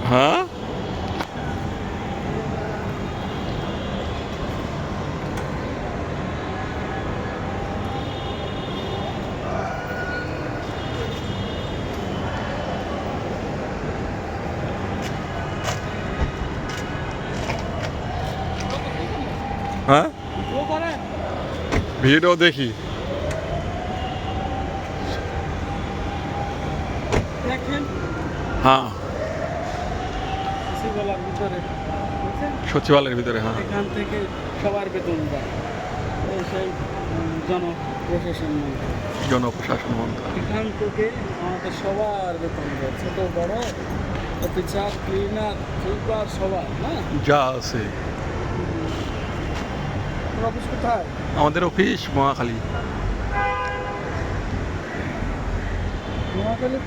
হ্যাঁ হ্যাঁ ভিডিও দেখি হ্যাঁ সচিবালয়ের ভিতরে হ্যাঁ এখান থেকে সবার বেতন দেয় সেই জনপ্রশাসন মন্ত্রী জনপ্রশাসন মন্ত্রী এখান থেকে আমাদের সবার বেতন দেয় ছোট বড় অফিসার ক্লিনার সুইপার সবার না যা আছে অফিস কোথায় আমাদের অফিস মহাখালী নোয়াখালী